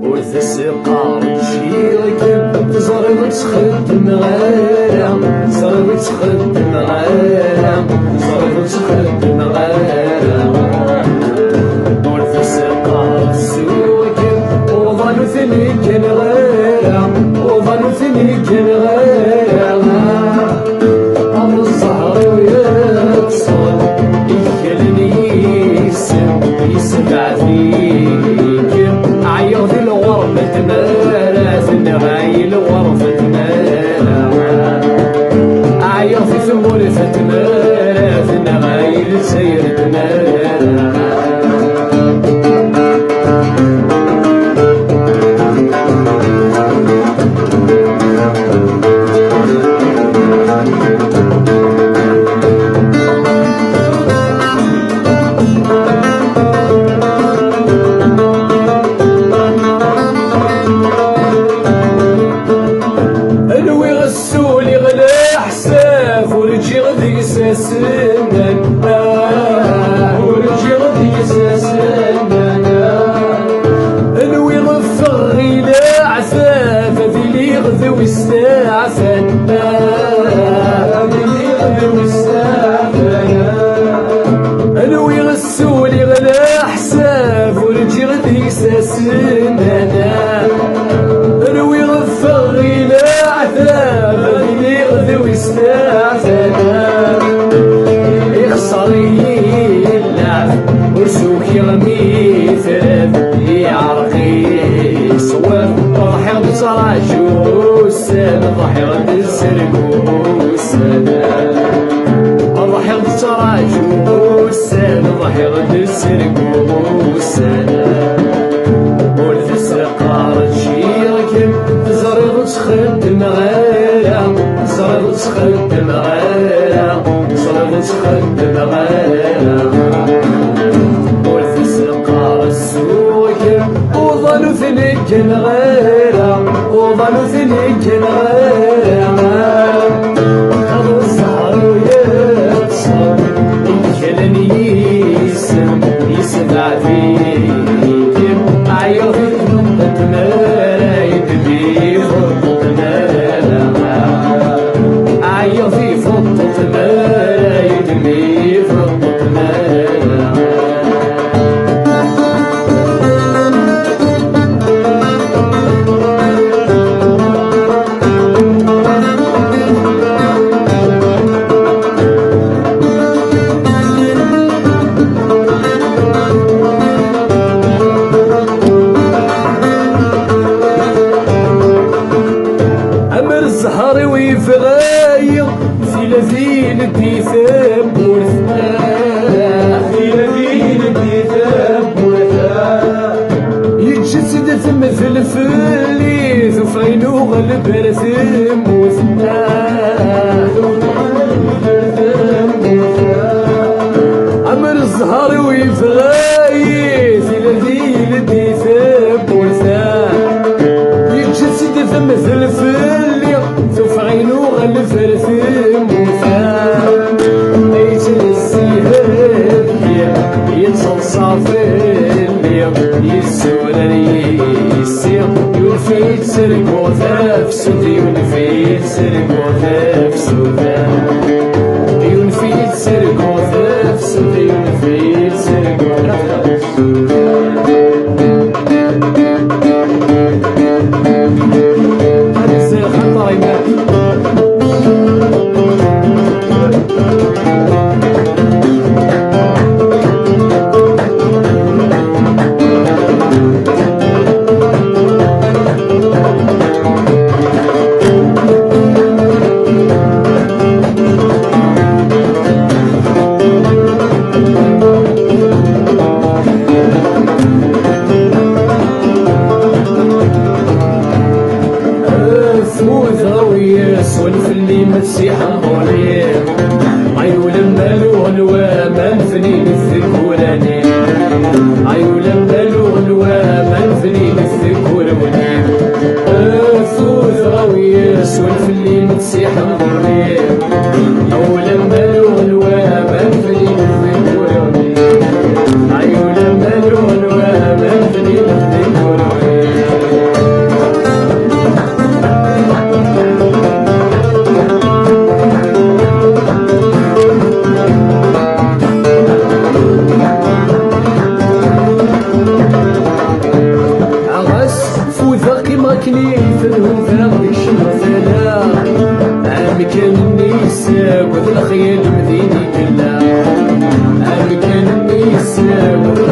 وتسقى شيرك زرب تخدم غيرها زرب تخدم غيرها زرب تخدم غيرها وتسقى سوق وظلوا ثنيك غيرها وظلوا ثنيك غيرها أم الزهر ويتصل يخلني يسمع فيك عيط الغربة مالت نغاي الغربة مالت عيط ثمولفة مالت نغاي السيرة مالت سنن ورجي غدي سنن انوي غفر غير عفاف ذي غذو استعفن ذي غذو استعفن انوي غسولي غلا حساف ورجي غدي سنن انوي غفر غير عفاف ذي غذو استعفن ورسوك يغمي ثلاث يعرقي صواب ضحي بصراجوس ضحي بالسرقوس ضحي بصراجوس ضحي بالسرقوس والتسقى رجيرك زرغ تخدم غيرها زرغ تخدم غيرها زرغ تخدم غيرها وظلوا ثنيك غيرها وظلوا ثنيك غيرها خذوا السهر ويتصل يخلني يسمع فيك عيط يتنطط مالا يدبي يفضط مالا عيط يفضط مالا يدبي يفضط مالا الزهر ويفغاير في لذين الديثاب ورثاه في لذين الديثاب ورثاه يتجسد مثل فليث وفينو غلب رثم وثناه أمر الزهر ويفغاير في لذين الديثاب ورثاه يتجسد مثل فليث سوف عينو غلف رثم وثام يتنسيها يتصل صافي يسول يسير يولفي يتسرق وثاف سودي يولفي يتسرق وثاف سودا يولفي يتسرق وثاف سودي يولفي يتسرق وثاف سودا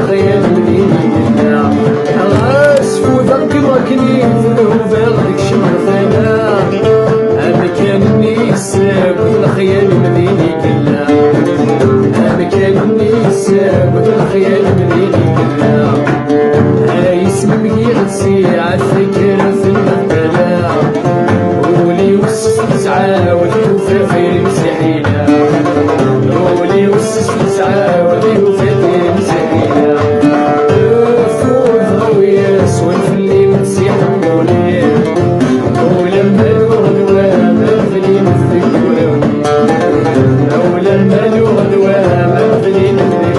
الخيال مدينة غاسفو ذاك ماكني ذنوب غاديك شمرتنا كان النساء والخيال مديني كلها كان النساء والخيال مديني كلها يسمى يغسي عالفكرة في المقتلة ولي وسس تسعة والكوفة في مسيحينا ولي وسس تسعة والكوفة في مسيحينا فوق ضويس والفلي مسيح مولي ولما الغدوة مغلي نذكر ولما الغدوة مغلي نذكر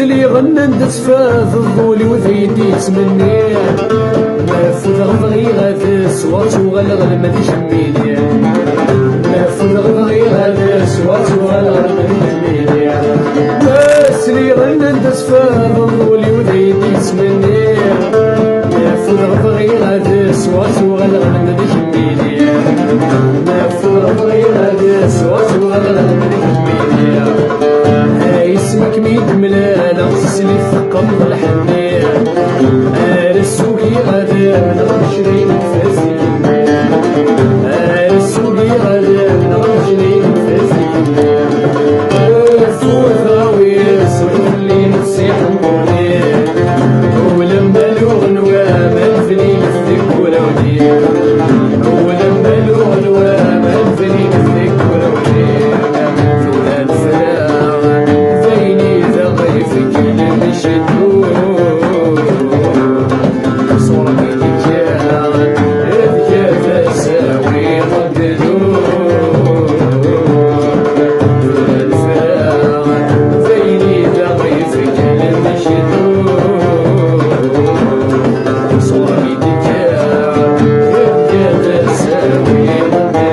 اللي غنى ندس فاذ الظولي وذيدي تمني ما فوت غضغي غاد سوات وغلغل ما تجميني ما فوت غضغي غاد سوات وغلغل ما تجميني بس اللي غنى ندس فاذ الظولي وذيدي تمني ما فوت غضغي غاد سوات وغلغل ما تجميني ما فوت غضغي غاد سوات وغلغل ما تجميني اسمك ميت ملانا تسلي في قبض الحنان السوقي غدا نغشري نفاسي السوقي غدا نغشري نفاسي فوت غاويس واللي نصيح مولي ولما الغنوة منفني نذكر ولي ولما الغنوة منفني نذكر ولي فلان فلان في كل مشدود صورة الرجال إذ تساوي رددود الفاق بيني ذغي في كل مشدود صورة الرجال إذ تساوي رددود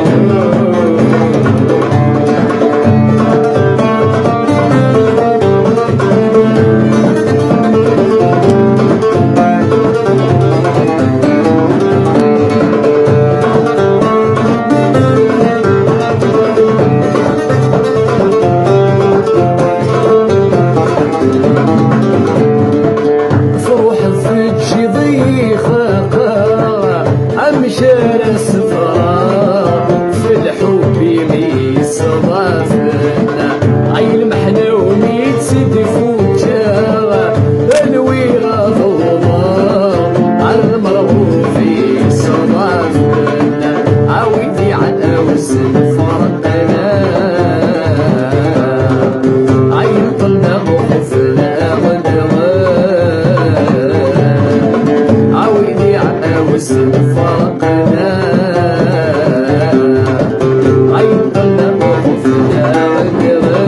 مشار السفرة في الحب يميس ضافنا عين محنا وميت سيدي فوجا الويرة ضوضاء عالمرغوب في صدافنا عاودي عن أوس فرقنا عين طلنا وخفنا غدغا عاودي عن أوس فرقنا عين طلنا وخفنا غدغا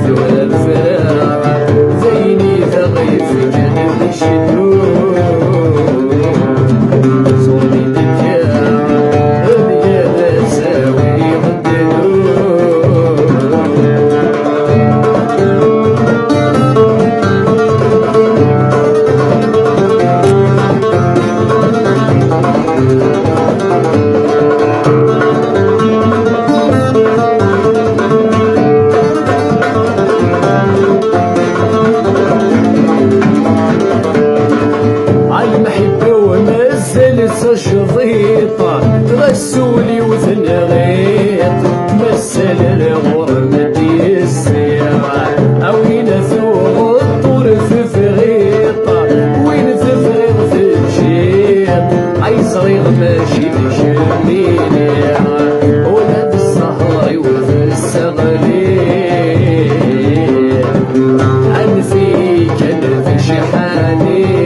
ذو الفراق زيني ثغي في جنب الشدود صوني الدجاع أبيض ساوي غددود شظيطة تغسولي وثنغيط مسل الغرمة السيرة وين ثوغ الطور في فغيطة وين تفغيط في الجيط عيصريغ ماشي بشميني ولاد الصهري وفي السغلي عن في كان في شحاني